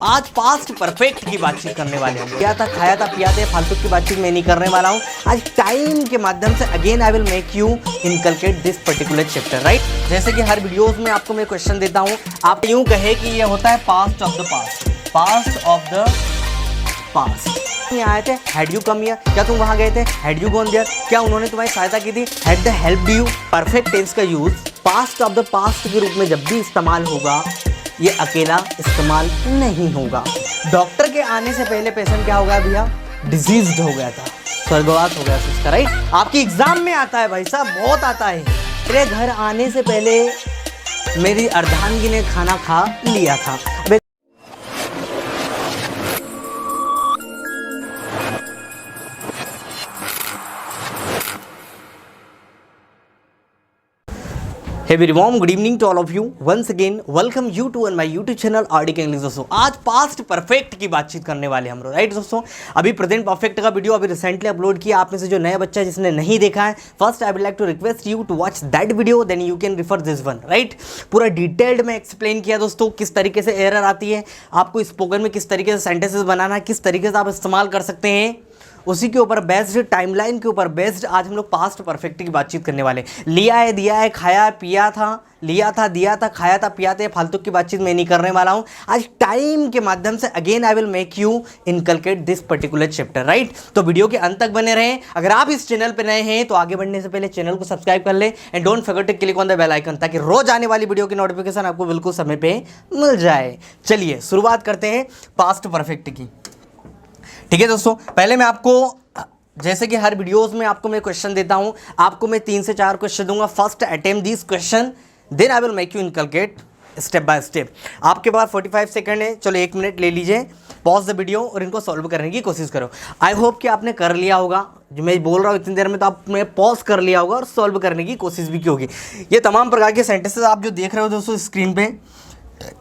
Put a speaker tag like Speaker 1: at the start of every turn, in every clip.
Speaker 1: आज past perfect की बातचीत करने वाले हैं। क्या था, खाया था, पिया था, फालतू की बातचीत मैं नहीं करने वाला हूँ। आज टाइम के माध्यम से again I will make you inculcate this particular chapter, right. जैसे कि हर वीडियोस में आपको मैं क्वेश्चन देता हूँ, आप यूं कहे कि ये होता है past of the past, past of the past. यहाँ आए थे, हैड यू कम हियर, क्या तुम वहाँ गए थे, हैड यू गॉन देयर, क्या उन्होंने तुम्हारी सहायता की थी, had they helped you. Perfect tense का use past of the past के रूप में जब भी इस्तेमाल होगा, ये अकेला इस्तेमाल नहीं होगा। डॉक्टर के आने से पहले पेशेंट क्या हो गया भैया, डिजीज्ड हो गया था, स्वर्गवास हो गया उसका, राइट। आपकी एग्जाम में आता है भाई साहब, बहुत आता है। मेरे घर आने से पहले मेरी अर्धांगी ने खाना खा लिया था। Hey very warm good evening to all of you. Once again welcome you to my YouTube channel RDK English। दोस्तों आज पास्ट परफेक्ट की बातचीत करने वाले हम लोग, राइट दोस्तों। अभी प्रेजेंट परफेक्ट का वीडियो अभी रिसेंटली अपलोड किया। आप में से जो नया बच्चा है जिसने नहीं देखा है, first I would like to request you to watch that video, then you can refer this one, right. पूरा डिटेल्ड में एक्सप्लेन किया दोस्तों, किस तरीके से एरर आती है, आपको स्पोकन में किस तरीके से सेंटेंसेस बनाना है, किस तरीके से आप इस्तेमाल कर सकते हैं, उसी के ऊपर बेस्ड, टाइमलाइन के ऊपर बेस्ड आज हम लोग पास्ट परफेक्ट की बातचीत करने वाले। लिया है, दिया है, खाया पिया था, लिया था, दिया था, खाया था, पिया था, फालतू की बातचीत मैं नहीं करने वाला हूं। आज टाइम के माध्यम से again I will make you inculcate this particular chapter, right. तो वीडियो के अंत तक बने रहें। अगर आप इस चैनल पर नए हैं तो आगे बढ़ने से पहले चैनल को सब्सक्राइब कर लें and don't forget to click on the bell icon, ताकि रोज आने वाली वीडियो की नोटिफिकेशन आपको बिल्कुल समय पे मिल जाए। चलिए शुरुआत करते हैं पास्ट परफेक्ट की, ठीक है दोस्तों। पहले मैं आपको, जैसे कि हर वीडियोस में आपको मैं क्वेश्चन देता हूं, आपको मैं 3 से 4 क्वेश्चन दूंगा। First attempt this question, then I will make you inculcate step by step. आपके पास 45 सेकंड है, चलो 1 मिनट ले लीजिए, पॉज द वीडियो और इनको सॉल्व करने की कोशिश करो। आई होप कि आपने कर लिया होगा, जो मैं बोल रहा हूँ इतनी देर में, तो आपने पॉज कर लिया होगा और सॉल्व करने की कोशिश भी की होगी। ये तमाम प्रकार के सेंटेंसेस आप जो देख रहे हो दोस्तों स्क्रीन पे,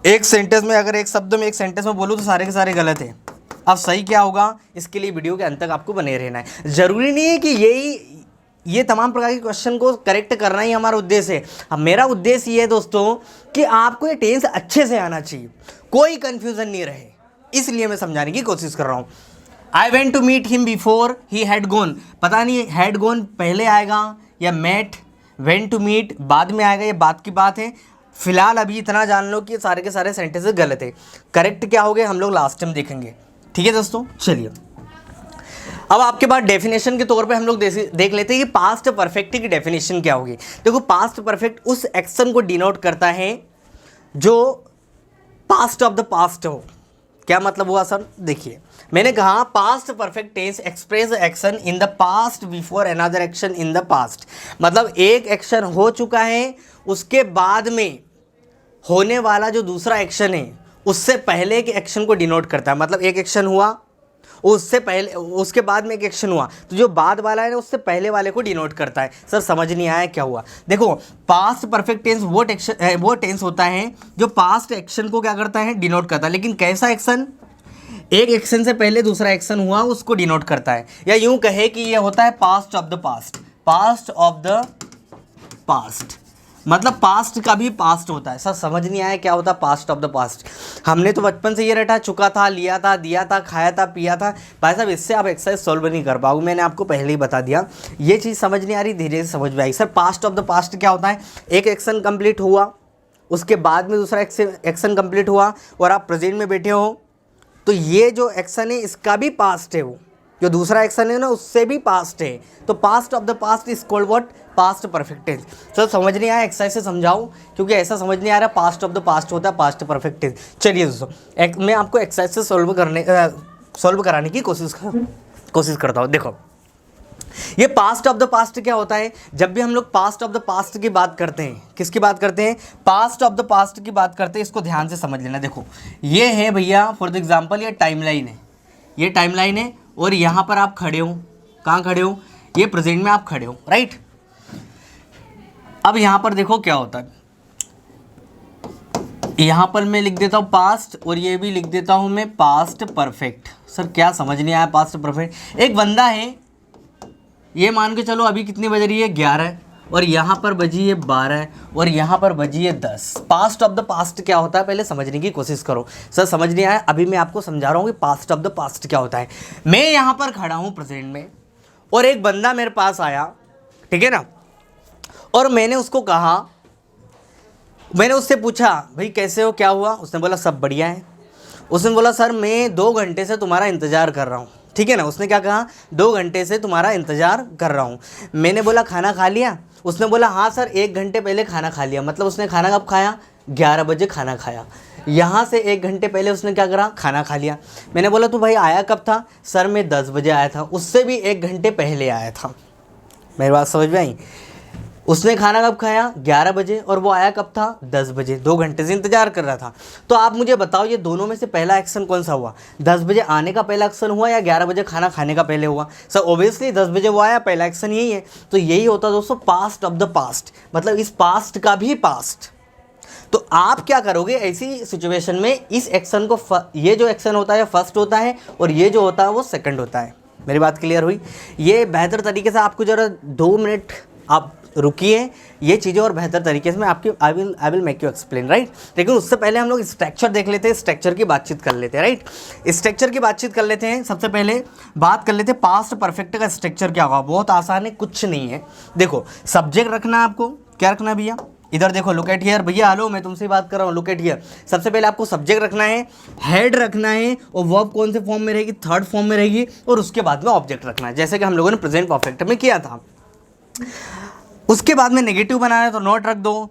Speaker 1: एक सेंटेंस में अगर एक शब्द में, एक सेंटेंस में बोलूँ तो सारे के सारे गलत हैं। अब सही क्या होगा, इसके लिए वीडियो के अंत तक आपको बने रहना है। ज़रूरी नहीं है कि ये तमाम प्रकार के क्वेश्चन को करेक्ट करना ही हमारा उद्देश्य है। अब मेरा उद्देश्य ये है दोस्तों कि आपको ये टेंस अच्छे से आना चाहिए, कोई कन्फ्यूज़न नहीं रहे, इसलिए मैं समझाने की कोशिश कर रहा हूँ। I went to meet him before he had gone, पता नहीं हैड गोन पहले आएगा या मेट, वेंट टू मीट बाद में आएगा, ये बात की बात है। फिलहाल अभी इतना जान लो कि सारे के सारे सेंटेंसेस गलत है। करेक्ट क्या हो गए हम लोग लास्ट टाइम देखेंगे, ठीक है दोस्तों। चलिए अब आपके पास डेफिनेशन के तौर पे हम लोग देख लेते हैं कि पास्ट परफेक्ट की डेफिनेशन क्या होगी। देखो, पास्ट परफेक्ट उस एक्शन को डिनोट करता है जो पास्ट ऑफ द पास्ट हो। क्या मतलब हुआ सर, देखिए मैंने कहा past perfect tense express action in the past before another action in the past. मतलब एक एक्शन हो चुका है, उसके बाद में होने वाला जो दूसरा एक्शन है उससे पहले के एक्शन को डिनोट करता है। मतलब एक एक्शन हुआ, उससे पहले, उसके बाद में एक एक्शन हुआ, तो जो बाद वाला है ना उससे पहले वाले को डिनोट करता है। सर समझ नहीं आया क्या हुआ। देखो, पास्ट परफेक्ट टेंस वो टेंस होता है जो पास्ट एक्शन को क्या करता है, डिनोट करता है। लेकिन कैसा एक्शन, एक एक्शन से पहले दूसरा एक्शन हुआ उसको डिनोट करता है। या यूं कहे कि ये होता है past of the past, past of the past. मतलब पास्ट का भी पास्ट होता है। सर समझ नहीं आया क्या होता पास्ट ऑफ द पास्ट। हमने तो बचपन से ये रटा, चुका था, लिया था, दिया था, खाया था, पिया था। भाई साहब इससे आप एक्सरसाइज सॉल्व नहीं कर पाओगे, मैंने आपको पहले ही बता दिया। ये चीज़ समझ नहीं आ रही, धीरे धीरे समझ में आएगी। Sir past of the past क्या होता है, एक एक्शन कंप्लीट हुआ, उसके बाद में दूसरा एक्शन कंप्लीट हुआ और आप प्रेजेंट में बैठे हो, तो ये जो एक्शन है इसका भी पास्ट है, वो जो दूसरा एक्शन है ना उससे भी पास्ट है। तो past of the past is called what, past perfect tense. Sir समझ नहीं आया, एक्सरसाइज से समझाऊं, क्योंकि ऐसा समझ नहीं आ रहा पास्ट ऑफ द पास्ट होता है पास्ट परफेक्ट टेंस। चलिए दोस्तों मैं आपको एक्सरसाइज से सॉल्व कराने की कोशिश करता हूँ। देखो, ये पास्ट ऑफ द पास्ट क्या होता है, जब भी हम लोग पास्ट ऑफ द पास्ट की बात करते हैं, किसकी बात करते हैं, पास्ट ऑफ द पास्ट की बात करते हैं। इसको ध्यान से समझ लेना। देखो ये है भैया, फॉर द एग्जाम्पल ये टाइमलाइन है, ये टाइमलाइन है और यहाँ पर आप खड़े हो, कहाँ खड़े हो, ये प्रेजेंट में आप खड़े हो, राइट। अब यहाँ पर देखो क्या होता है, यहाँ पर मैं लिख देता हूँ पास्ट और ये भी लिख देता हूँ मैं पास्ट परफेक्ट। सर क्या समझ नहीं आया पास्ट परफेक्ट। एक बंदा है, ये मान के चलो अभी कितनी बज रही है, 11, और यहाँ पर बजी है 12 और यहाँ पर बजी है 10। पास्ट ऑफ द पास्ट क्या होता है पहले समझने की कोशिश करो। सर समझ नहीं आया, अभी मैं आपको समझा रहा हूँ कि पास्ट ऑफ द पास्ट क्या होता है। मैं यहाँ पर खड़ा हूँ प्रेजेंट में और एक बंदा मेरे पास आया, ठीक है ना, और मैंने उसको कहा, मैंने उससे पूछा भाई कैसे हो, क्या हुआ? उसने बोला सब बढ़िया है। उसने बोला सर मैं 2 घंटे से तुम्हारा इंतज़ार कर रहा हूँ, ठीक है ना। उसने क्या कहा? 2 घंटे से तुम्हारा इंतज़ार कर रहा हूँ। मैंने बोला खाना खा लिया? उसने बोला हाँ सर 1 घंटे पहले खाना खा लिया। मतलब उसने खाना कब खाया? 11 बजे खाना खाया। यहाँ से 1 घंटे पहले उसने क्या करा? खाना खा लिया। मैंने बोला तू भाई आया कब था? सर मैं 10 बजे आया था। उससे भी 1 घंटे पहले आया था। मेरी बात समझ में आई? उसने खाना कब खाया? 11 बजे, और वो आया कब था? 10 बजे। 2 घंटे से इंतजार कर रहा था। तो आप मुझे बताओ ये दोनों में से पहला एक्शन कौन सा हुआ? 10 बजे आने का पहला एक्शन हुआ या 11 बजे खाना खाने का पहले हुआ? सर ऑब्वियसली 10 बजे वो आया, पहला एक्शन यही है। तो यही होता है दोस्तों पास्ट ऑफ द पास्ट, मतलब इस पास्ट का भी पास्ट। तो आप क्या करोगे ऐसी सिचुएशन में? इस एक्शन को ये जो एक्शन होता है फर्स्ट होता है और ये जो होता है वो सेकंड होता है। मेरी बात क्लियर हुई? ये बेहतर तरीके से आपको जरा 2 मिनट आप रुकिए, ये चीज़ें और बेहतर तरीके से मैं आपकी आई will make you explain, right. लेकिन उससे पहले हम लोग स्ट्रक्चर देख लेते हैं, स्ट्रक्चर की बातचीत कर लेते हैं, राइट। स्ट्रक्चर की बातचीत कर लेते हैं। सबसे पहले बात कर लेते हैं पास्ट परफेक्ट का स्ट्रक्चर क्या होगा। बहुत आसान है, कुछ नहीं है। देखो सब्जेक्ट रखना है आपको, क्या रखना है भैया? इधर देखो, लुक एट हियर। भैया हेलो मैं तुमसे बात कर रहा हूँ, लुक एट हियर। सबसे पहले आपको सब्जेक्ट रखना है, हेड रखना है, और वर्ब कौन से फॉर्म में रहेगी? थर्ड फॉर्म में रहेगी। और उसके बाद में ऑब्जेक्ट रखना है, जैसे कि हम लोगों ने प्रेजेंट परफेक्ट में किया था। उसके बाद में नेगेटिव बनाना है तो नॉट रख दो,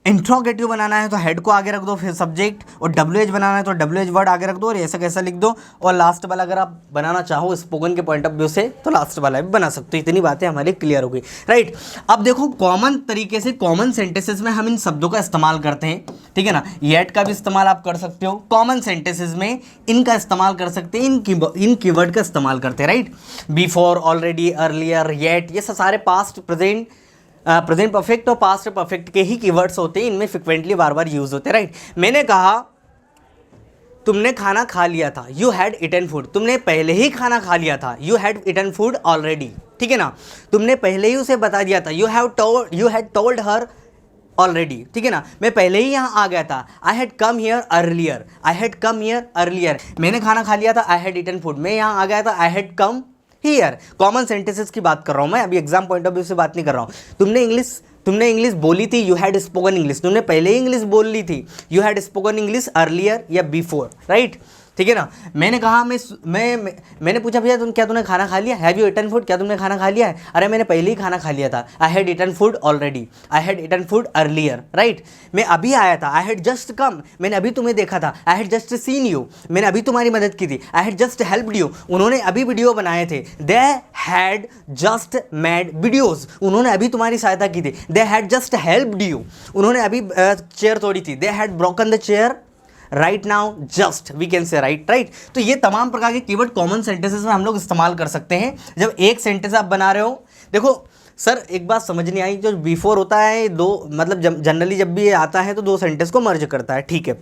Speaker 1: इंट्रोगेटिव बनाना है तो हेड को आगे रख दो, फिर सब्जेक्ट, और WH बनाना है तो WH वर्ड आगे रख दो, और ऐसा कैसा लिख दो। और लास्ट वाला अगर आप बनाना चाहो स्पोकन के पॉइंट ऑफ व्यू से तो लास्ट वाला भी बना सकते हो। इतनी बातें हमारी क्लियर हो गई, राइट। अब देखो कॉमन तरीके से कॉमन सेंटेंसेस में हम इन शब्दों का इस्तेमाल करते हैं, ठीक है ना। येट का भी इस्तेमाल आप कर सकते हो, कॉमन सेंटेंसेस में इनका इस्तेमाल कर सकते हैं, इन कीवर्ड का इस्तेमाल करते हैं, right. Before, already, earlier, yet, ये सारे पास्ट, प्रेजेंट परफेक्ट और पास्ट परफेक्ट के ही कीवर्ड्स होते हैं। इनमें फ्रिक्वेंटली बार बार यूज होते हैं, राइट। मैंने कहा तुमने खाना खा लिया था, यू हैड इटन फूड। तुमने पहले ही खाना खा लिया था, you had eaten food already, ठीक है ना। तुमने पहले ही उसे बता दिया था, you had told her already, ठीक है ना। मैं पहले ही यहाँ आ गया था, I had come here earlier, I had come here earlier. मैंने खाना खा लिया था, आई हैड इटन फूड। मैं यहाँ आ गया था, I had come here. Common sentences की बात कर रहा हूँ मैं, अभी एग्जाम पॉइंट ऑफ व्यू से बात नहीं कर रहा हूँ। तुमने इंग्लिश बोली थी, यू हैड स्पोकन इंग्लिश। तुमने पहले ही इंग्लिश बोल ली थी, you had spoken English earlier या बिफोर, राइट, ठीक है ना। मैंने कहा मैंने पूछा भैया क्या तूने खाना खा लिया? Have you eaten food? क्या तुमने खाना खा लिया है? अरे मैंने पहले ही खाना खा लिया था, I had eaten food already, I had eaten food earlier, right. मैं अभी आया था, आई हैड जस्ट कम। मैंने अभी तुम्हें देखा था, I had just seen you. मैंने अभी तुम्हारी मदद की थी, I had just helped you. उन्होंने अभी वीडियो बनाए थे, they had just made videos. उन्होंने अभी तुम्हारी सहायता की थी, they had just helped you. उन्होंने अभी चेयर तोड़ी थी, they had broken the chair right now just, we can say right. तो ये तमाम प्रकार के कीवर्ड कॉमन सेंटेंसेस में हम लोग इस्तेमाल कर सकते हैं जब एक सेंटेंस आप बना रहे हो। देखो सर एक बात समझ नहीं आई, जो बिफोर होता है दो, मतलब जनरली जब भी ये आता है तो 2 सेंटेंस को मर्ज करता है, ठीक है।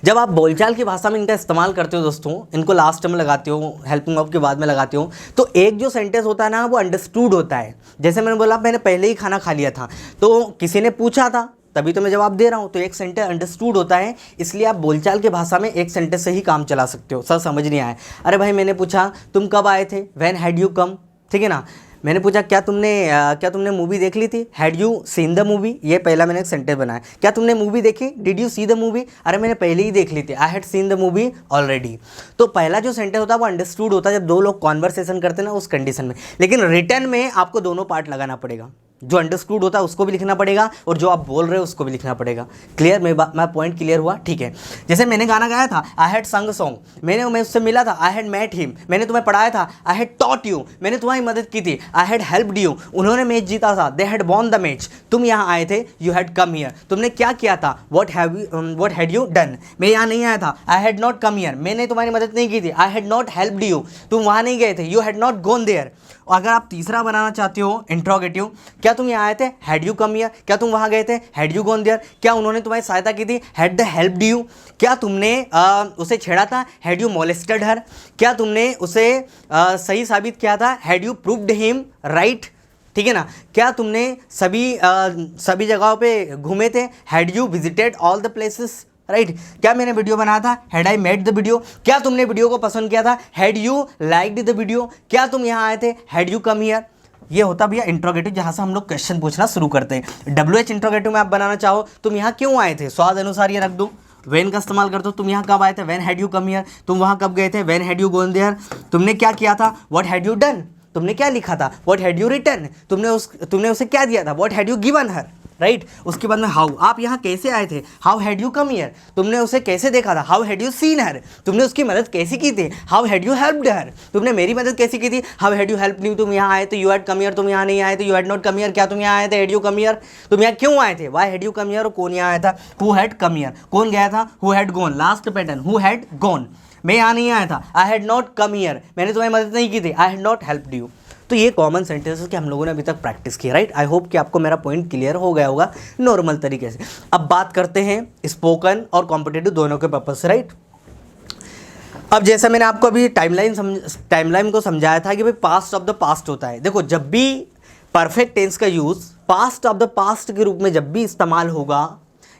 Speaker 1: जब आप बोलचाल की भाषा में इनका इस्तेमाल करते हो दोस्तों, इनको लास्ट में लगाते हो, हेल्पिंग ऑफ के बाद में लगाते हो, तो एक जो सेंटेंस होता है ना वो अंडरस्टूड होता है। जैसे मैंने बोला मैंने पहले ही खाना खा लिया था, तो किसी ने पूछा था तभी तो मैं जवाब दे रहा हूँ, तो एक सेंटेंस अंडरस्टूड होता है। इसलिए आप बोलचाल के भाषा में एक सेंटेंस से ही काम चला सकते हो। सर समझ नहीं आया? अरे भाई मैंने पूछा तुम कब आए थे, व्हेन हैड यू कम, ठीक है ना। मैंने पूछा क्या तुमने मूवी देख ली थी, had you seen the movie. ये पहला मैंने एक सेंटेंस बनाया। क्या तुमने मूवी देखी, did you see the movie. अरे मैंने पहले ही देख ली थी, I had seen the movie already. तो पहला जो सेंटेंस होता है वो अंडरस्टूड होता है जब 2 लोग कॉन्वर्सेशन करते हैं ना उस कंडीशन में। लेकिन रिटर्न में आपको दोनों पार्ट लगाना पड़ेगा, जो अंडरस्टूड होता है उसको भी लिखना पड़ेगा और जो आप बोल रहे हो उसको भी लिखना पड़ेगा। क्लियर? मैं पॉइंट क्लियर हुआ? ठीक है। जैसे मैंने गाना गाया था, आई हैड संग सॉन्ग, मैं उससे मिला था, आई हैड मेट हिम। मैंने तुम्हें पढ़ाया था, आई हैड टॉट यू, मैंने तुम्हारी मदद की थी, आई हैड हेल्प्ड यू। उन्होंने मैच जीता था, they had won the match. तुम यहाँ आए थे, यू हैड कम हियर। तुमने क्या किया था, व्हाट हैड यू डन। मैं यहाँ नहीं आया था, I had not come here. मैंने तुम्हारी मदद नहीं की थी, I had not helped you. तुम वहाँ नहीं गए थे, you had not gone there. अगर आप तीसरा बनाना चाहते हो इंट्रोगेटिव, क्या तुम यहाँ आए थे, हैड यू कम हियर। क्या तुम वहाँ गए थे, हैड यू गॉन देयर। क्या उन्होंने तुम्हारी सहायता की थी, हैड द हेल्प्ड यू। क्या तुमने उसे छेड़ा था, हैड यू मोलेस्टेड हर। क्या तुमने उसे सही साबित किया था, had you proved him right. ठीक है ना। क्या तुमने सभी जगहों पे घूमे थे? Had you visited all the places, right. क्या मैंने वीडियो बनाया था? Had I made the video. क्या तुमने वीडियो को पसंद किया था? Had you liked the video. क्या तुम यहाँ आए थे? Had you come here. ये होता भैया इंट्रोगेटिव, जहाँ से हम लोग क्वेश्चन पूछना शुरू करते हैं। WH इंट्रोगेटिव में आप बनाना चाहो, तुम यहाँ क्यों आए थे, स्वाद अनुसार ये रख दो। वेन का इस्तेमाल करते हो, तुम यहाँ कब आए थे, when had you come here. तुम वहाँ कब गए थे, when had you gone there. तुमने क्या किया था, व्हाट हैड यू डन। तुमने क्या लिखा था, व्हाट हैड यू रिटन। तुमने उसे क्या दिया था, what had you given her, right. उसके बाद में हाउ, आप यहाँ कैसे आए थे, how had you come here. तुमने उसे कैसे देखा था, हाउ हैड यू सीन हर। तुमने उसकी मदद कैसी की थी, हाउ हैड यू हेल्प्ड हर। तुमने मेरी मदद कैसी की थी, how had you help me. तुम यहाँ आए थे, यू हैड कम हियर। तुम यहाँ नहीं आए थे, you had not come here. क्या तुम यहाँ आए थे, हैड यू कम हियर। तुम यहाँ क्यों आए थे, why had you come here. और कौन यहाँ आया था, हु हैड कम हियर। कौन गया था, who had gone. Last pattern, who had gone. मैं यहाँ नहीं आया था, I had not come here. मैंने तुम्हारी मदद नहीं की थी, I had not helped you. तो ये कॉमन सेंटेंसेस कि हम लोगों ने अभी तक प्रैक्टिस की, राइट। आई होप कि आपको मेरा पॉइंट क्लियर हो गया होगा नॉर्मल तरीके से। अब बात करते हैं स्पोकन और कॉम्पिटिटिव दोनों के पर्पज से, राइट। अब जैसा मैंने आपको अभी टाइमलाइन को समझाया था कि भाई पास्ट ऑफ द पास्ट होता है। देखो, जब भी परफेक्ट टेंस का use past of the past के रूप में जब भी इस्तेमाल होगा,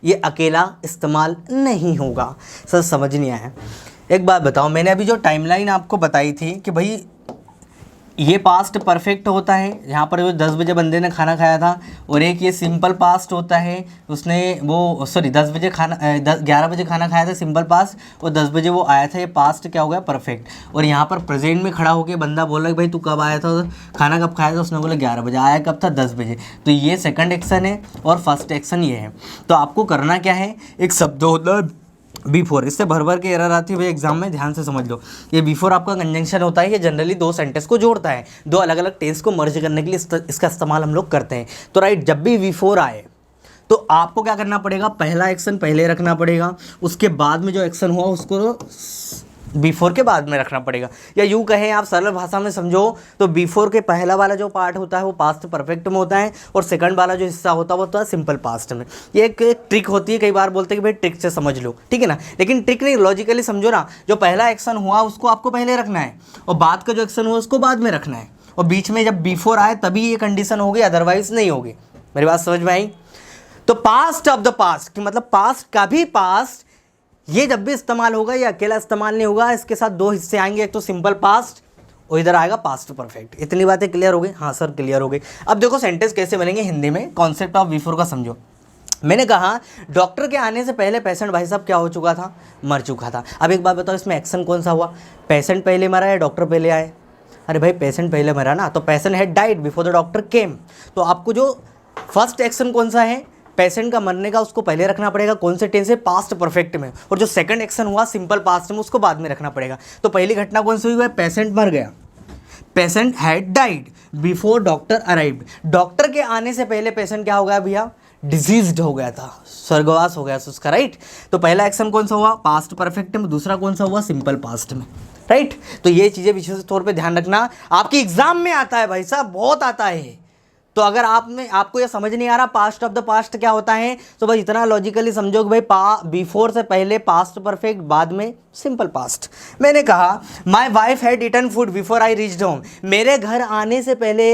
Speaker 1: ये अकेला इस्तेमाल नहीं होगा। सर समझ नहीं आया। एक बात बताओ, मैंने अभी जो टाइमलाइन आपको बताई थी कि भाई ये पास्ट परफेक्ट होता है, यहाँ पर जो 10 बजे बंदे ने खाना खाया था, और एक ये सिंपल पास्ट होता है, उसने वो 11 बजे खाना खाया था, सिंपल पास्ट, और 10 बजे वो आया था, ये पास्ट क्या हो गया, परफेक्ट। और यहाँ पर प्रेजेंट में खड़ा होकर बंदा बोल रहा है भाई तू कब आया था, खाना कब खाया था, उसने बोला 11 बजे। आया कब था, 10 बजे। तो ये सेकंड एक्शन है और फर्स्ट एक्शन ये है। तो आपको करना क्या है, एक शब्द होता है बिफोर, इससे भर के एरर आती है भाई एग्जाम में, ध्यान से समझ लो। ये बिफोर आपका कंजंक्शन होता है, ये जनरली दो सेंटेंस को जोड़ता है, दो अलग अलग टेंस को मर्ज करने के लिए इसका इस्तेमाल हम लोग करते हैं। तो राइट, जब भी बिफोर आए तो आपको क्या करना पड़ेगा, पहला एक्शन पहले रखना पड़ेगा, उसके बाद में जो एक्शन हुआ उसको बिफोर के बाद में रखना पड़ेगा। या यूँ कहें आप सरल भाषा में समझो तो बिफोर के पहला वाला जो पार्ट होता है वो पास्ट परफेक्ट में होता है, और सेकंड वाला जो हिस्सा होता है वो होता है सिंपल पास्ट में। ये एक ट्रिक होती है, कई बार बोलते हैं कि भाई ट्रिक से समझ लो, ठीक है ना, लेकिन ट्रिक नहीं, लॉजिकली समझो ना। जो पहला एक्शन हुआ उसको आपको पहले रखना है, और बाद का जो एक्शन हुआ उसको बाद में रखना है, और बीच में जब बिफोर आए तभी ये कंडीशन होगी, अदरवाइज नहीं होगी। मेरी बात समझ में आई। तो पास्ट ऑफ द पास्ट कि मतलब पास्ट का भी पास्ट, ये जब भी इस्तेमाल होगा ये अकेला इस्तेमाल नहीं होगा, इसके साथ दो हिस्से आएंगे, एक तो सिंपल पास्ट और इधर आएगा पास्ट परफेक्ट। इतनी बातें क्लियर हो गई? हाँ सर क्लियर हो गई। अब देखो सेंटेंस कैसे बनेंगे हिंदी में, कॉन्सेप्ट ऑफ बिफोर का समझो। मैंने कहा डॉक्टर के आने से पहले पेशेंट भाई साहब क्या हो चुका था, मर चुका था। अब एक बात बताओ, इसमें एक्शन कौन सा हुआ, पेशेंट पहले मरा या डॉक्टर पहले आए? अरे भाई पेशेंट पहले मरा ना, तो patient had died before the doctor केम। तो आपको जो फर्स्ट एक्शन कौन सा है, पेशेंट का मरने का, उसको पहले रखना पड़ेगा। कौन से टेंस है, पास्ट परफेक्ट में। और जो सेकंड एक्शन हुआ सिंपल पास्ट में, उसको बाद में रखना पड़ेगा। तो पहली घटना कौन सी हुई है, पेशेंट मर गया, patient had died before doctor arrived. Doctor के आने से पहले पेशेंट क्या हो गया भैया, डिजीज्ड हो गया था, स्वर्गवास हो गया था उसका, राइट। तो पहला एक्शन कौन सा हुआ, पास्ट परफेक्ट में, दूसरा कौन सा हुआ, सिंपल पास्ट में, राइट। तो ये चीज़ें विशेष तौर पर ध्यान रखना, आपके एग्जाम में आता है भाई साहब, बहुत आता है। तो अगर आपको ये समझ नहीं आ रहा पास्ट ऑफ द पास्ट क्या होता है, तो बस इतना लॉजिकली समझो कि भाई बिफोर से पहले पास्ट परफेक्ट, बाद में सिंपल पास्ट। मैंने कहा my wife had eaten food before I reached home. मेरे घर आने से पहले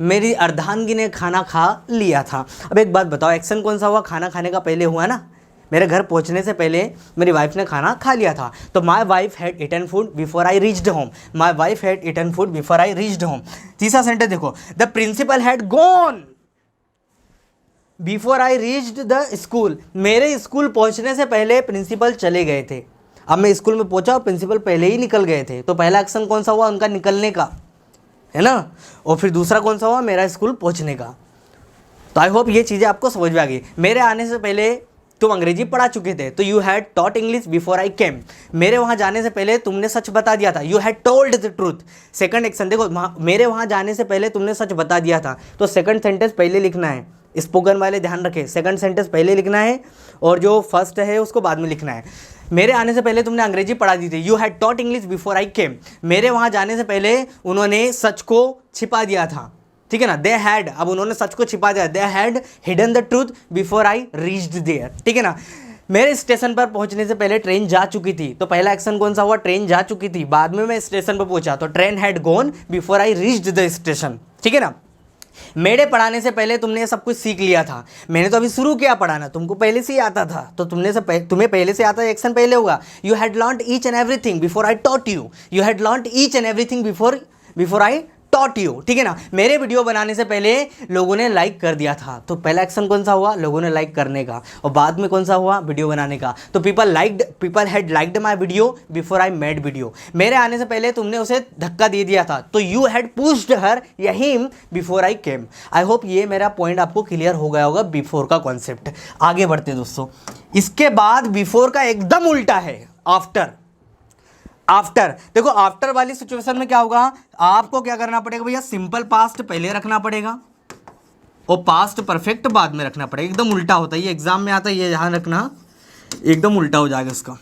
Speaker 1: मेरी अर्धांगी ने खाना खा लिया था। अब एक बात बताओ, एक्शन कौन सा हुआ, खाना खाने का पहले हुआ ना, मेरे घर पहुंचने से पहले मेरी वाइफ ने खाना खा लिया था। तो my wife had eaten food before I reached home, my wife had eaten food before I reached home. तीसरा सेंटेंस देखो, the principal had gone before I reached the school. मेरे स्कूल पहुंचने से पहले प्रिंसिपल चले गए थे। अब मैं स्कूल में पहुंचा और प्रिंसिपल पहले ही निकल गए थे। तो पहला एक्शन कौन सा हुआ, उनका निकलने का, है ना, और फिर दूसरा कौन सा हुआ, मेरा स्कूल पहुंचने का। तो आई होप ये चीज़ें आपको समझ में आ गई। मेरे आने से पहले तुम अंग्रेजी पढ़ा चुके थे, तो you had taught English before I came. मेरे वहाँ जाने से पहले तुमने सच बता दिया था, you had told the truth. Second action देखो, मेरे वहाँ जाने से पहले तुमने सच बता दिया था, तो सेकंड सेंटेंस पहले लिखना है। स्पोकन वाले ध्यान रखें, सेकंड सेंटेंस पहले लिखना है और जो फर्स्ट है उसको बाद में लिखना है। मेरे आने से पहले तुमने अंग्रेजी पढ़ा दी थी, you had taught English before I came. मेरे वहाँ जाने से पहले उन्होंने सच को छिपा दिया था, ठीक है ना, दे हैड, अब उन्होंने सच को छिपा दिया, they had hidden the truth before I reached there, ठीक है ना। मेरे स्टेशन पर पहुंचने से पहले ट्रेन जा चुकी थी, तो पहला एक्शन कौन सा हुआ, ट्रेन जा चुकी थी। बाद में मैं स्टेशन पर पहुंचा, तो train had gone before I reached the station, ठीक है ना। मेरे पढ़ाने से पहले तुमने ये सब कुछ सीख लिया था, मैंने तो अभी शुरू किया पढ़ाना, तुमको पहले से ही आता था, तो तुम्हें पहले से आता है, एक्शन पहले होगा। You had learned each and everything before I taught you, you had learned each and everything before I taught you, ठीक है ना। मेरे वीडियो बनाने से पहले लोगों ने लाइक कर दिया था, तो पहला एक्शन कौन सा हुआ, लोगों ने लाइक करने का, और बाद में कौन सा हुआ, वीडियो बनाने का। तो people had liked my video before I made video, मेरे आने से पहले तुमने उसे धक्का दे दिया था, तो यू हैड पुश्ड हर या him before I came. I hope ये मेरा पॉइंट आपको क्लियर हो गया होगा, बिफोर का कॉन्सेप्ट। आगे बढ़ते हैं दोस्तों, इसके बाद बिफोर का एकदम उल्टा है आफ्टर। देखो आफ्टर वाली सिचुएशन में क्या होगा, आपको क्या करना पड़ेगा भैया, सिंपल पास्ट पहले रखना पड़ेगा और पास्ट परफेक्ट बाद में रखना पड़ेगा। एकदम उल्टा होता है ये, एग्जाम में आता है ये, ध्यान रखना, एकदम उल्टा हो जाएगा इसका।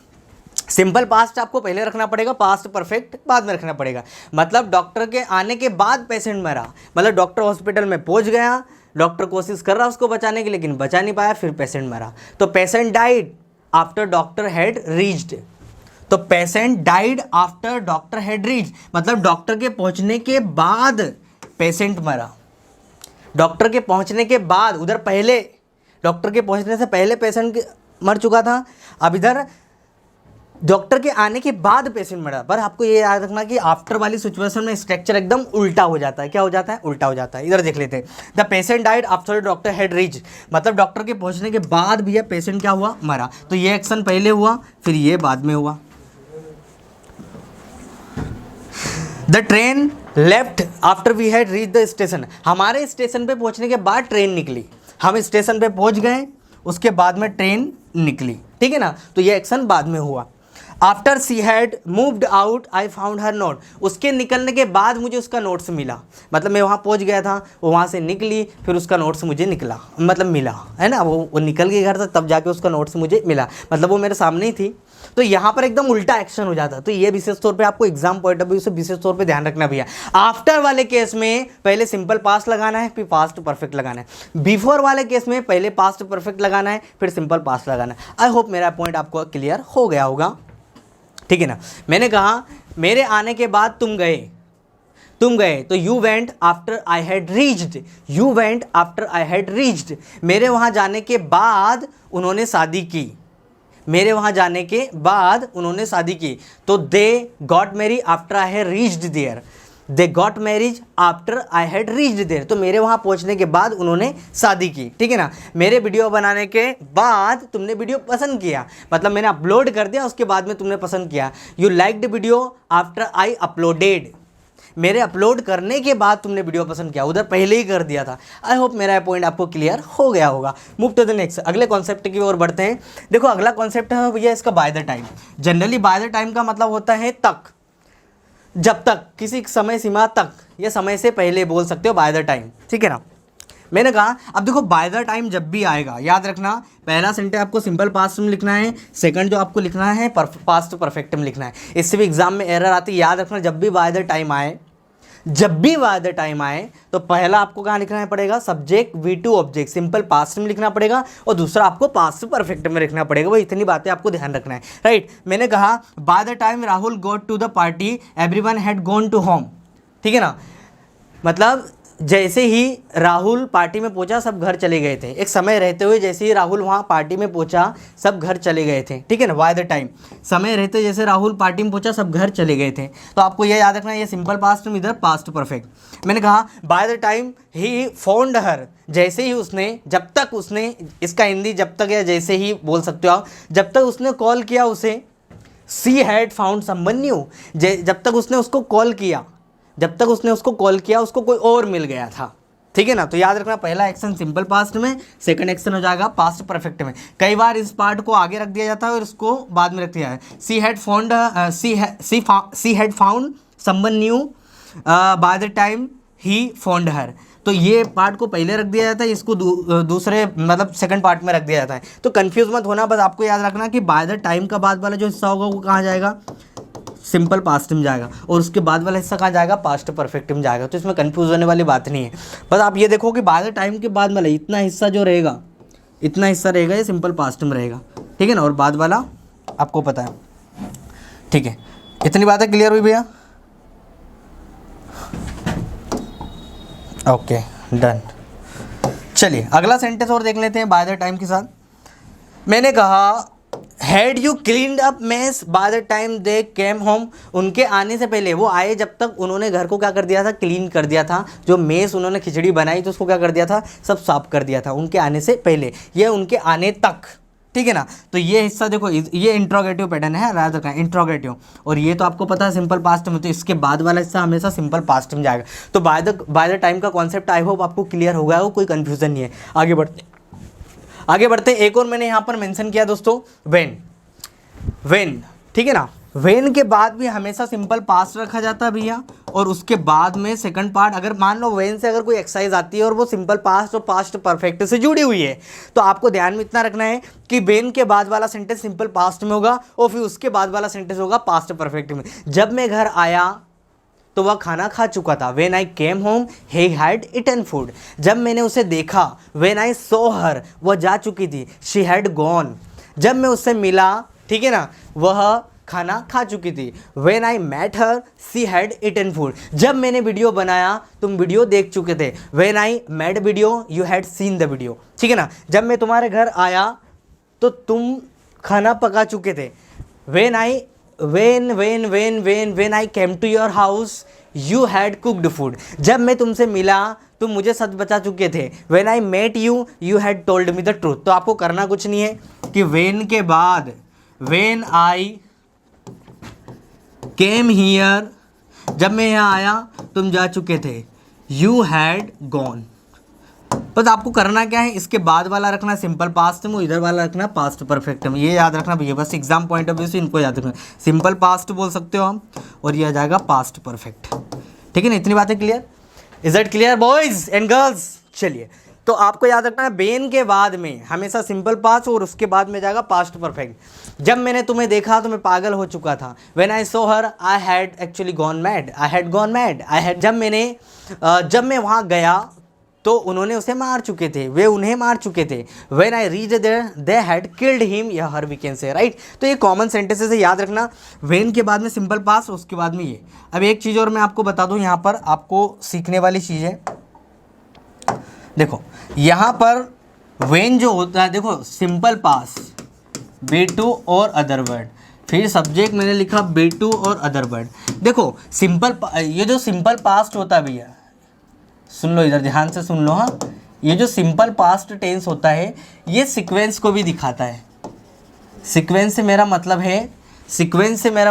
Speaker 1: सिंपल पास्ट आपको पहले रखना पड़ेगा, पास्ट परफेक्ट बाद में रखना पड़ेगा। मतलब डॉक्टर के आने के बाद पेशेंट मरा, मतलब डॉक्टर हॉस्पिटल में पहुंच गया, डॉक्टर कोशिश कर रहा उसको बचाने की, लेकिन बचा नहीं पाया, फिर पेशेंट मरा, तो patient died after doctor had reached. तो patient died after doctor had reached, मतलब डॉक्टर के पहुंचने के बाद पेशेंट मरा। डॉक्टर के पहुंचने के बाद, उधर पहले डॉक्टर के पहुंचने से पहले पेशेंट मर चुका था, अब इधर डॉक्टर के आने के बाद पेशेंट मरा। पर आपको ये याद रखना कि आफ्टर वाली सिचुएशन में स्ट्रक्चर एकदम उल्टा हो जाता है। क्या हो जाता है, उल्टा हो जाता है। इधर देख लेते हैं, the patient died after doctor had reached, मतलब डॉक्टर के पहुंचने के बाद भैया पेशेंट क्या हुआ, मरा। तो ये एक्शन पहले हुआ, फिर ये बाद में हुआ। The train left after we had reach the station, हमारे स्टेशन पे पहुंचने के बाद ट्रेन निकली, हम स्टेशन पे पहुंच गए, उसके बाद में ट्रेन निकली, ठीक है ना। तो ये एक्शन बाद में हुआ। After she had moved out I found her note, उसके निकलने के बाद मुझे उसका नोट्स मिला, मतलब मैं वहाँ पहुँच गया था, वो वहाँ से निकली, फिर उसका नोट्स मुझे निकला, मतलब मिला, है ना। वो निकल के घर तक, तब जाके उसका नोट्स मुझे मिला, मतलब वो मेरे सामने ही थी। तो यहाँ पर एकदम उल्टा एक्शन हो जाता है। तो ये विशेष तौर पे आपको एग्जाम पॉइंट ऑफ व्यू से विशेष तौर पे ध्यान रखना भैया। आफ्टर वाले केस में पहले सिंपल पास्ट लगाना है, फिर पास्ट परफेक्ट लगाना है। बिफोर वाले केस में पहले पास्ट परफेक्ट लगाना है, फिर सिंपल पास्ट लगाना है। आई होप मेरा पॉइंट आपको क्लियर हो गया होगा, ठीक है ना। मैंने कहा मेरे आने के बाद तुम गए, तो you went after I had reached, you went after I had reached, मेरे वहाँ जाने के बाद उन्होंने शादी की, मेरे वहाँ जाने के बाद उन्होंने शादी की। तो they got marry after I had reached there, they got marriage after I had reached there, तो मेरे वहाँ पहुँचने के बाद उन्होंने शादी की, ठीक है ना। मेरे वीडियो बनाने के बाद तुमने वीडियो पसंद किया, मतलब मैंने अपलोड कर दिया, उसके बाद में तुमने पसंद किया। You liked video after I uploaded, मेरे अपलोड करने के बाद तुमने वीडियो पसंद किया, उधर पहले ही कर दिया था। आई होप मेरा पॉइंट आपको क्लियर हो गया होगा। मूव टू द नेक्स्ट, अगले कॉन्सेप्ट की ओर बढ़ते हैं। देखो अगला कॉन्सेप्ट है भैया इसका bye the time. Generally bye the time का मतलब होता है तक, जब तक, किसी समय सीमा तक, या समय से पहले बोल सकते हो बाय द टाइम, ठीक है ना। मैंने कहा अब देखो बाय द टाइम जब भी आएगा, याद रखना पहला सेंटेंस आपको सिंपल पास्ट में लिखना है, सेकंड जो आपको लिखना है पास्ट परफेक्ट में लिखना है। इससे भी एग्जाम में एरर आती है। याद रखना जब भी बाय द टाइम आए, जब भी बाय द टाइम आए, तो पहला आपको कहाँ लिखना पड़ेगा, subject V2 object simple past में लिखना पड़ेगा, और दूसरा आपको पास्ट परफेक्ट में लिखना पड़ेगा। वो इतनी बातें आपको ध्यान रखना है, राइट। मैंने कहा by the time Rahul got to the party everyone had gone to home, ठीक है ना। मतलब जैसे ही राहुल पार्टी में पहुंचा सब घर चले गए थे, एक समय रहते हुए जैसे ही राहुल वहाँ पार्टी में पहुंचा सब घर चले गए थे, ठीक है ना। बाय द टाइम समय रहते जैसे राहुल पार्टी में पहुंचा सब घर चले गए थे, तो आपको यह याद रखना, ये सिंपल पास्ट में, इधर पास्ट परफेक्ट। मैंने कहा by the time he found her, जैसे ही उसने, जब तक उसने, इसका हिंदी जब तक या जैसे ही बोल सकते हो आप, जब तक उसने कॉल किया उसे, she had found someone new, जब तक उसने उसको कॉल किया, जब तक उसने उसको कॉल किया उसको कोई और मिल गया था, ठीक है ना। तो याद रखना पहला एक्शन सिंपल पास्ट में, सेकंड एक्शन हो जाएगा पास्ट परफेक्ट में। कई बार इस पार्ट को आगे रख दिया जाता है और इसको बाद में रख दिया है। She had found someone new bye the time he found her, तो ये पार्ट को पहले रख दिया जाता है, इसको दूसरे मतलब सेकंड पार्ट में रख दिया जाता है। तो कंफ्यूज मत होना, बस आपको याद रखना कि बाय द टाइम का बाद वाला जो हिस्सा होगा वो कहाँ जाएगा, सिंपल पास्ट में जाएगा, और उसके बाद वाला हिस्सा कहाँ जाएगा, पास्ट परफेक्ट में जाएगा। तो इसमें कंफ्यूज होने वाली बात नहीं है। बस आप ये देखो कि बाय द टाइम के बाद वाला इतना हिस्सा जो रहेगा, इतना हिस्सा रहेगा ये सिंपल पास्ट में रहेगा, ठीक है ना, और बाद वाला आपको पता है, ठीक है। इतनी बातें क्लियर हुई भैया, ओके। डन। चलिए अगला सेंटेंस और देख लेते हैं बाय द टाइम के साथ। मैंने कहा had you cleaned up mess bye the time they came home, उनके आने से पहले, वो आए जब तक उन्होंने घर को क्या कर दिया था, क्लीन कर दिया था। जो मेस उन्होंने खिचड़ी बनाई तो उसको क्या कर दिया था, सब साफ कर दिया था उनके आने से पहले, ये उनके आने तक, ठीक है ना। तो ये हिस्सा देखो, ये इंट्रोगेटिव पैटर्न है, याद रखना इंट्रोगेटिव, और ये तो आपको पता है सिंपल पास्ट में, तो इसके बाद वाला हिस्सा हमेशा सिंपल पास्ट में जाएगा। तो बाय द टाइम का कॉन्सेप्ट आई होप आपको क्लियर हो गया हो, कोई कंफ्यूजन नहीं है। आगे बढ़ते एक और मैंने यहाँ पर मेंशन किया दोस्तों, वेन, ठीक है ना। वेन के बाद भी हमेशा सिंपल पास्ट रखा जाता है भैया, और उसके बाद में सेकंड पार्ट, अगर मान लो वेन से अगर कोई एक्सरसाइज आती है और वो सिंपल पास्ट और पास्ट परफेक्ट से जुड़ी हुई है, तो आपको ध्यान में इतना रखना है कि वेन के बाद वाला सेंटेंस सिंपल पास्ट में होगा और फिर उसके बाद वाला सेंटेंस होगा पास्ट परफेक्ट में। जब मैं घर आया तो वह खाना खा चुका था। When I came home, he had eaten food. जब मैंने उसे देखा, When I saw her, वह जा चुकी थी। She had gone. जब मैं उससे मिला, ठीक है ना, वह खाना खा चुकी थी। When I met her, she had eaten food. जब मैंने वीडियो बनाया, तुम वीडियो देख चुके थे। When I made video, you had seen the video. ठीक है ना। जब मैं तुम्हारे घर आया तो तुम खाना पका चुके थे। When I came to your house, you had cooked food. जब मैं तुमसे मिला तुम मुझे सच बता चुके थे। When I met you, you had told me the truth. तो आपको करना कुछ नहीं है कि when के बाद when I came here, जब मैं यहाँ आया तुम जा चुके थे। You had gone. बस आपको करना क्या है, इसके बाद वाला रखना सिंपल पास्ट में, इधर वाला रखना पास्ट परफेक्ट में। ये याद रखना भैया, बस एग्जाम पॉइंट ऑफ व्यू से इनको याद रखना। सिंपल पास्ट बोल सकते हो हम, और ये आ जाएगा पास्ट परफेक्ट, ठीक है ना। इतनी बातें clear? Is that clear boys and girls? चलिए, तो आपको याद रखना है बेन के बाद में हमेशा सिंपल पास्ट और उसके बाद में जाएगा पास्ट परफेक्ट। जब मैंने तुम्हें देखा तो मैं पागल हो चुका था। When I saw her, I had actually gone mad. I had gone mad. जब मैं वहाँ गया तो उन्होंने उसे मार चुके थे, वे उन्हें मार चुके थे। When I reached there, they had killed him या her we can say, right? तो ये कॉमन सेंटेंसेस है, याद रखना। when के बाद में सिंपल पास्ट, उसके बाद में ये। अब एक चीज़ और मैं आपको बता दूं, यहाँ पर आपको सीखने वाली चीज़ है। देखो यहाँ पर when जो होता है, देखो सिंपल पास्ट B2 और अदर वर्ड, फिर सब्जेक्ट मैंने लिखा B2 और अदर वर्ड। देखो ये जो सिंपल पास्ट होता है भैया, सुन लो इधर ध्यान से सुन लो, हाँ। ये जो सिंपल पास्ट टेंस होता है ये सीक्वेंस को भी दिखाता है। सीक्वेंस से मेरा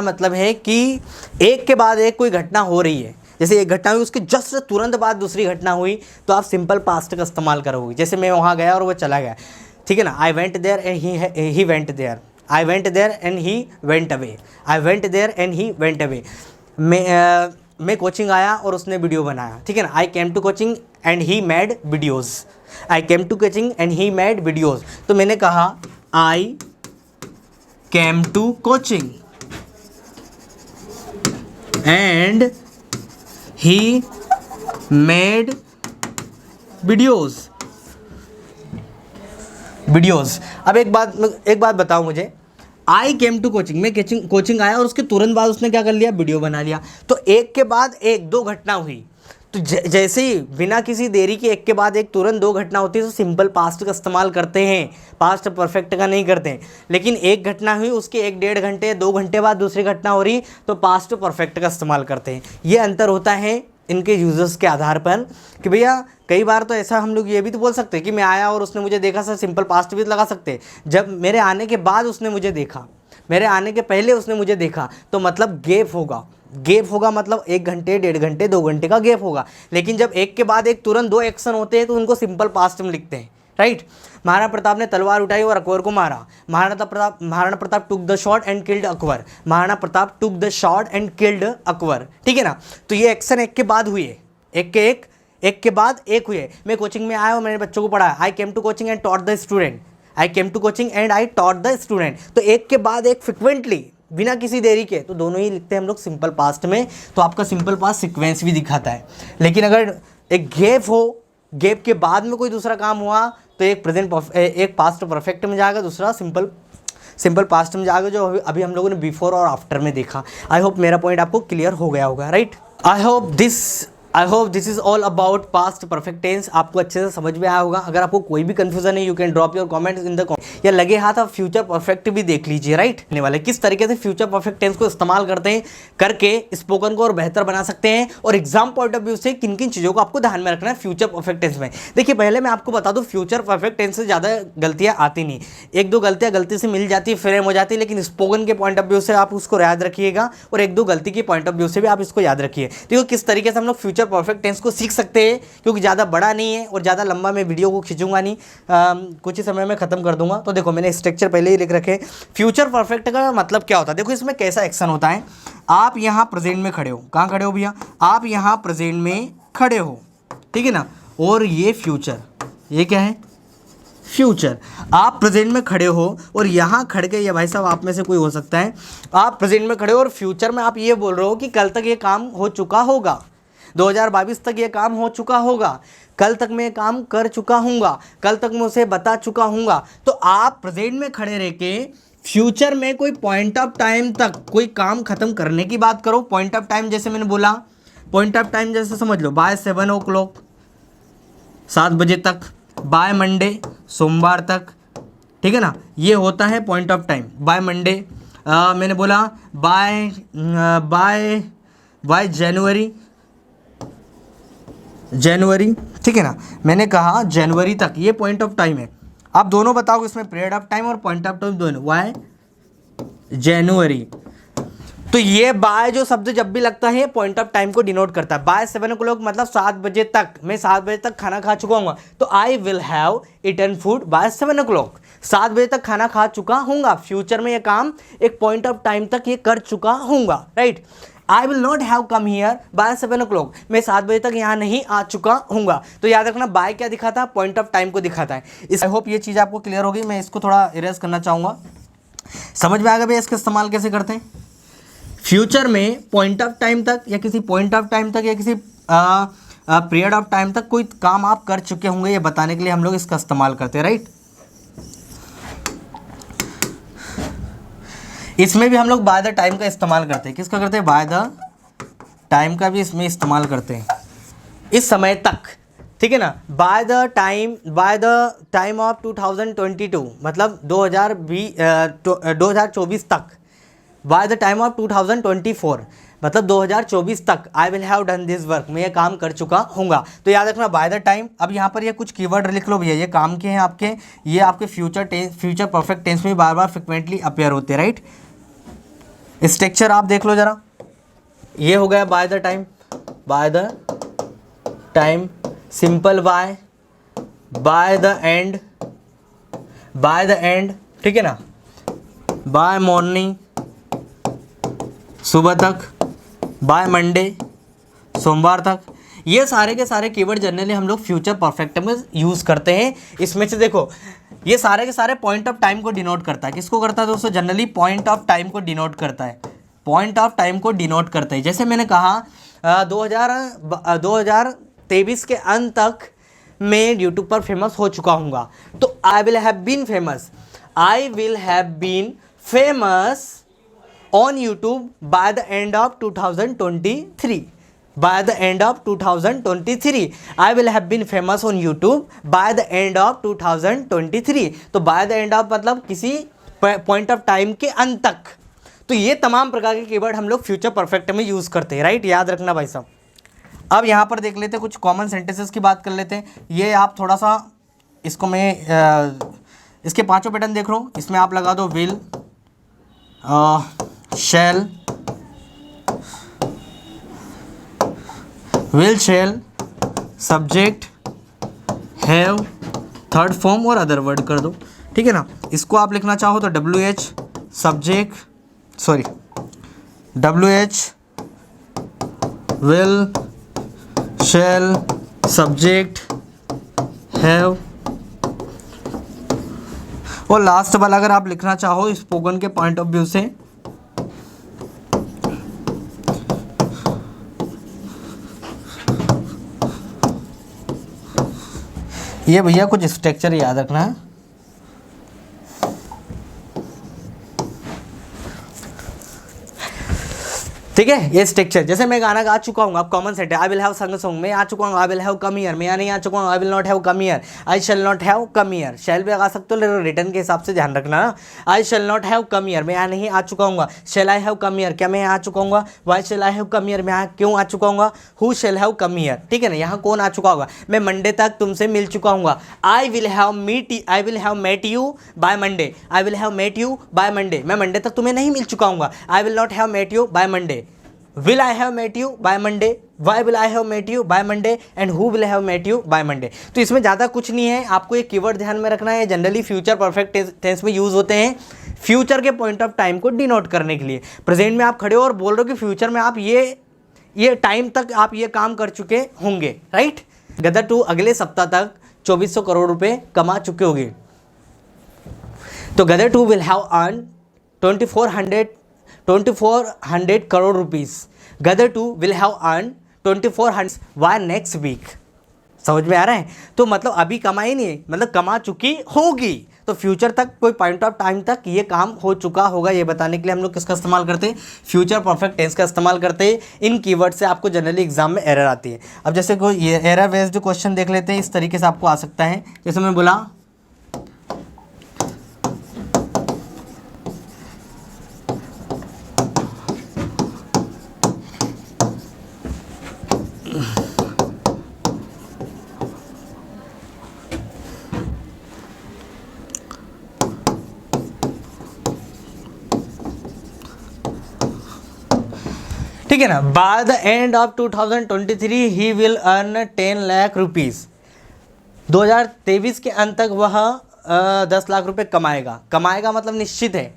Speaker 1: मतलब है कि एक के बाद एक कोई घटना हो रही है। जैसे एक घटना हुई उसके जस्ट तुरंत बाद दूसरी घटना हुई तो आप सिंपल पास्ट का इस्तेमाल करोगे। जैसे मैं वहाँ गया और वो चला गया, ठीक है ना। I went there and he went there. I went there and he went away. I went there and he went away. मैं कोचिंग आया और उसने वीडियो बनाया, ठीक है ना। I came to coaching and he made videos. I came to coaching and he made videos. तो मैंने कहा I came to coaching and he made videos. अब एक बात बताओ मुझे, आई केम टू कोचिंग, मैं कोचिंग आया और उसके तुरंत बाद उसने क्या कर लिया, वीडियो बना लिया। तो एक के बाद एक दो घटना हुई, तो जैसे ही बिना किसी देरी के एक के बाद एक तुरंत दो घटना होती है तो सिंपल पास्ट का इस्तेमाल करते हैं, पास्ट परफेक्ट का नहीं करते हैं। लेकिन एक घटना हुई उसके 1-1.5 घंटे 2 घंटे बाद दूसरी घटना हो रही तो पास्ट परफेक्ट का इस्तेमाल करते हैं। ये अंतर होता है इनके यूजर्स के आधार पर कि भैया कई बार तो ऐसा हम लोग ये भी तो बोल सकते हैं कि मैं आया और उसने मुझे देखा, सर सिंपल पास्ट भी तो लगा सकते हैं। जब मेरे आने के बाद उसने मुझे देखा, मेरे आने के पहले उसने मुझे देखा, तो मतलब गैप होगा मतलब 1 घंटे 1.5 घंटे 2 घंटे का गैप होगा। लेकिन जब एक के बाद एक तुरंत 2 एक्शन होते हैं तो उनको सिंपल पास्ट में लिखते हैं, राइट। महाराणा प्रताप ने तलवार उठाई और अकबर को मारा। Maharana Pratap took the shot and killed Akbar. Maharana Pratap took the shot and killed Akbar, ठीक है ना। तो ये एक्शन एक के बाद हुई है, एक के बाद एक हुई है। मैं कोचिंग में आया और मैंने बच्चों को पढ़ाया। I came to coaching and taught the student. I came to coaching and I taught the student. तो एक के बाद एक फ्रिक्वेंटली बिना किसी देरी के, तो दोनों ही लिखते हैं हम लोग सिंपल पास्ट में। तो आपका सिंपल पास्ट सीक्वेंस भी दिखाता है। लेकिन अगर एक गैप हो, गैप के बाद में कोई दूसरा काम हुआ तो एक पास्ट परफेक्ट में जाएगा, दूसरा सिंपल पास्ट में जाएगा, जो अभी हम लोगों ने बिफोर और आफ्टर में देखा। आई होप मेरा पॉइंट आपको क्लियर हो गया होगा, राइट। I hope this I hope this is all about past perfect tense. आपको अच्छे से समझ में आया होगा। अगर आपको कोई भी कंफ्यूजन है, you can drop your comments in the comment, या लगे हाथ आप फ्यूचर परफेक्ट भी देख लीजिए, राइट। होने वाले किस तरीके से फ्यूचर परफेक्ट टेंस को इस्तेमाल करते हैं करके स्पोकन को और बेहतर बना सकते हैं, और एग्जाम पॉइंट ऑफ व्यू से किन किन चीज़ों को आपको ध्यान में रखना है फ्यूचर परफेक्ट टेंस में। देखिए पहले मैं आपको बता दूं, फ्यूचर परफेक्ट टेंस से ज़्यादा गलतियाँ आती नहीं, एक दो गलतियाँ गलती से मिल जाती है, फ्रेम हो जाती है, लेकिन स्पोकन के पॉइंट ऑफ व्यू से आप उसको याद रखिएगा, और एक दो गलती के पॉइंट ऑफ व्यू से भी आप इसको याद रखिए। देखो किस तरीके से हम लोग फ्यूचर परफेक्ट टेंस को सीख सकते हैं, क्योंकि ज़्यादा बड़ा नहीं है और ज़्यादा लंबा मैं वीडियो को खींचूंगा नहीं, कुछ ही समय में ख़त्म कर दूंगा। तो देखो मैंने स्ट्रक्चर पहले ही लिख रखे। फ्यूचर परफेक्ट का मतलब क्या होता है, देखो इसमें कैसा एक्शन होता है। आप यहाँ प्रेजेंट में खड़े हो, कहाँ खड़े हो भैया, आप यहाँ प्रेजेंट में खड़े हो, ठीक है ना, और ये फ्यूचर, ये क्या है, फ्यूचर। आप प्रेजेंट में खड़े हो और यहाँ खड़ के, या भाई साहब आप में से कोई हो सकता है, आप प्रेजेंट में खड़े हो और फ्यूचर में आप ये बोल रहे हो कि कल तक ये काम हो चुका होगा, 2022 तक ये काम हो चुका होगा, कल तक मैं काम कर चुका हूँगा, कल तक मैं उसे बता चुका हूँगा। तो आप प्रेजेंट में खड़े रह के फ्यूचर में कोई पॉइंट ऑफ टाइम तक कोई काम खत्म करने की बात करो। पॉइंट ऑफ टाइम जैसे मैंने बोला, पॉइंट ऑफ टाइम जैसे समझ लो बाय 7 o'clock, 7 बजे तक, बाय मंडे, सोमवार तक, ठीक है ना, ये होता है point of time. By Monday मैंने बोला, बाय बाय बाय जनवरी, ठीक है ना, मैंने कहा जनवरी तक, ये पॉइंट ऑफ टाइम है। आप दोनों बताओ इसमें पीरियड ऑफ टाइम और पॉइंट ऑफ टाइम दोनों, वाई जनवरी। तो ये बाय जो शब्द जब भी लगता है पॉइंट ऑफ टाइम को डिनोट करता है। बाय 7 o'clock मतलब 7 बजे तक, मैं 7 बजे तक खाना खा चुका हूँ, तो I will have eaten food by 7 o'clock, 7 बजे तक खाना खा चुका हूँगा। फ्यूचर में ये काम एक पॉइंट ऑफ टाइम तक ये कर चुका हूँगा, right. I will not have come here by 7 o'clock, मैं 7 बजे तक यहाँ नहीं आ चुका हूँगा। तो याद रखना बाय क्या दिखाता है, पॉइंट ऑफ टाइम को दिखाता है। इस आई होप ये चीज़ आपको क्लियर होगी। मैं इसको थोड़ा इरेज करना चाहूँगा, समझ में आ गया भैया इसका इस्तेमाल कैसे करते हैं। फ्यूचर में पॉइंट ऑफ टाइम तक, या किसी पॉइंट ऑफ टाइम तक, या किसी पीरियड ऑफ टाइम तक कोई काम आप कर चुके होंगे, ये बताने के लिए हम लोग इसका इस्तेमाल करते हैं, राइट। इसमें भी हम लोग बाय द टाइम का इस्तेमाल करते हैं। किसका करते हैं, बाय द टाइम का भी इसमें इस्तेमाल करते हैं, इस समय तक, ठीक है ना। बाय द टाइम ऑफ 2022 मतलब 2024 तक, बाय द टाइम ऑफ 2024 मतलब 2024 तक, आई will have done this work, मैं ये काम कर चुका हूँगा। तो याद रखना बाय द टाइम। अब यहाँ पर ये कुछ कीवर्ड लिख लो भैया, ये काम के हैं आपके, ये आपके फ्यूचर परफेक्ट टेंस में बार बार फ्रिक्वेंटली अपेयर होते हैं, राइट। स्ट्रक्चर आप देख लो जरा, ये हो गया by the time, by the time, simple by, by the end, by the end, ठीक है ना, बाय मॉर्निंग, सुबह तक, बाय मंडे, सोमवार तक। ये सारे के सारे कीवर्ड जनरली हम लोग फ्यूचर परफेक्ट में यूज़ करते हैं। इसमें से देखो ये सारे के सारे पॉइंट ऑफ टाइम को डिनोट करता है। किसको करता है दोस्तों, जनरली पॉइंट ऑफ टाइम को डिनोट करता है, पॉइंट ऑफ टाइम को डिनोट करता है। जैसे मैंने कहा 2023 के अंत तक मैं यूट्यूब पर फेमस हो चुका हूँगा, तो I will have been famous, I will have been famous on YouTube by the end of 2023, by the end of 2023 I will have been famous on YouTube by the end of 2023। तो by the end of मतलब किसी point of time के अंत तक। तो ये तमाम प्रकार के कीवर्ड हम लोग फ्यूचर परफेक्ट में यूज़ करते हैं, राइट, याद रखना भाई साहब। अब यहाँ पर देख लेते हैं, कुछ कॉमन सेंटेंसेस की बात कर लेते हैं। ये आप थोड़ा सा इसको मैं इसके पांचों पैटर्न देख रहा हूँ, इसमें आप लगा दो will, shall, will, shall, subject, have, third form और अदर वर्ड कर दो, ठीक है ना। इसको आप लिखना चाहो तो WH subject, sorry WH will, shall, subject, have, और लास्ट वाला अगर आप लिखना चाहो स्पोकन के पॉइंट ऑफ व्यू से, ये भैया कुछ स्ट्रक्चर याद रखना है। ठीक है, ये स्ट्रक्चर। जैसे मैं गाना गा चुका हूँ, अब कॉमन सेट है, I will have sung song, मैं आ चुका हूँ, I will have come here, मैं यहाँ नहीं आ चुका हूँ, I will not have come here, I shall not have come here, shall भी लगा सकते हो लेकिन रिटर्न के हिसाब से ध्यान रखना ना। I shall not have come here, मैं यहाँ नहीं आ चुका हूँ, शैल आई हैव कम हियर, क्या मैं यहाँ आ चुका हूँ, why shall I have come here, मैं यहाँ क्यों आ चुका हूँ, who shall have come here, ठीक है ना, यहाँ कौन आ चुका होगा, मैं मंडे तक तुमसे मिल चुका हूँ, I will have met you by Monday, I will have met you by Monday, मैं मंडे तक तुम्हें नहीं मिल चुका हूँ, I will not have met you by Monday, will I have met you by Monday, why will I have met you by Monday and who will have met you by Monday। तो इसमें ज़्यादा कुछ नहीं है, आपको एक keyword ध्यान में रखना है, जनरली फ्यूचर परफेक्ट टेंस में यूज़ होते हैं फ्यूचर के पॉइंट ऑफ टाइम को डिनोट करने के लिए। प्रेजेंट में आप खड़े हो और बोल रहे हो कि फ्यूचर में आप ये टाइम तक आप ये काम कर चुके होंगे, राइट। गदर टू अगले सप्ताह तक 2400 करोड़ रुपए कमा चुके होंगे, तो Gadar two will have earn 2400 crore rupees, Gadar two will have earn 2400 by next week. समझ में आ रहा है, तो मतलब अभी कमाई नहीं है, मतलब कमा चुकी होगी, तो फ्यूचर तक कोई पॉइंट ऑफ टाइम तक ये काम हो चुका होगा, ये बताने के लिए हम लोग किसका इस्तेमाल करते हैं, फ्यूचर परफेक्ट टेंस का इस्तेमाल करते हैं। इन कीवर्ड से आपको जनरली एग्जाम में एरर आती है। अब जैसे कोई ये एरर बेस्ड क्वेश्चन देख लेते हैं, इस तरीके से आपको आ सकता है, जैसे मैं बोला ठीक है ना, bye the end of 2023 he will earn 10 lakh rupees, 2023 के अंत तक वह 10 लाख रुपए कमाएगा मतलब निश्चित है,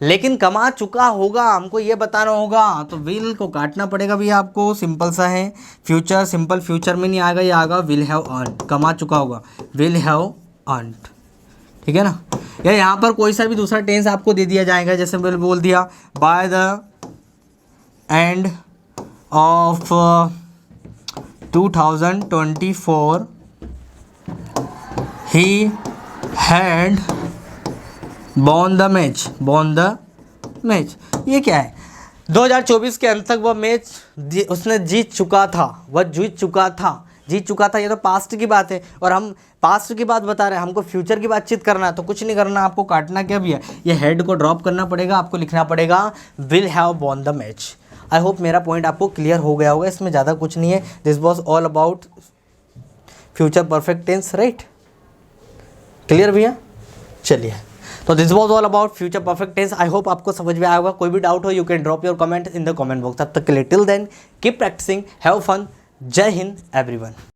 Speaker 1: लेकिन कमा चुका होगा हमको ये बताना होगा, तो विल को काटना पड़ेगा भैया आपको, सिंपल सा है। फ्यूचर सिंपल फ्यूचर में नहीं आएगा, ये आएगा विल हैव अर्न, कमा चुका होगा विल हैव अर्न, ठीक है ना। या यहाँ पर कोई सा भी दूसरा टेंस आपको दे दिया जाएगा, जैसे मैंने बोल दिया बाय द एंड ऑफ 2024 ही हैड बॉन द मैच, ये क्या है, 2024 के अंत तक वह मैच उसने जीत चुका था, ये तो पास्ट की बात है, और हम पास्ट की बात बता रहे हैं, हमको फ्यूचर की बातचीत करना है, तो कुछ नहीं करना, आपको काटना क्या भी है, ये हेड को ड्रॉप करना पड़ेगा, आपको लिखना पड़ेगा will have won the match. I hope मेरा पॉइंट आपको क्लियर हो गया होगा, इसमें ज़्यादा कुछ नहीं है, this was all about future perfect tense, right. Clear भैया, चलिए, तो this was all about future perfect tense. I hope आपको समझ में आया होगा, कोई भी डाउट हो you can drop your comment in the comment box. तब तक के लिए till then keep practising, have fun, जय हिंद एवरीवन।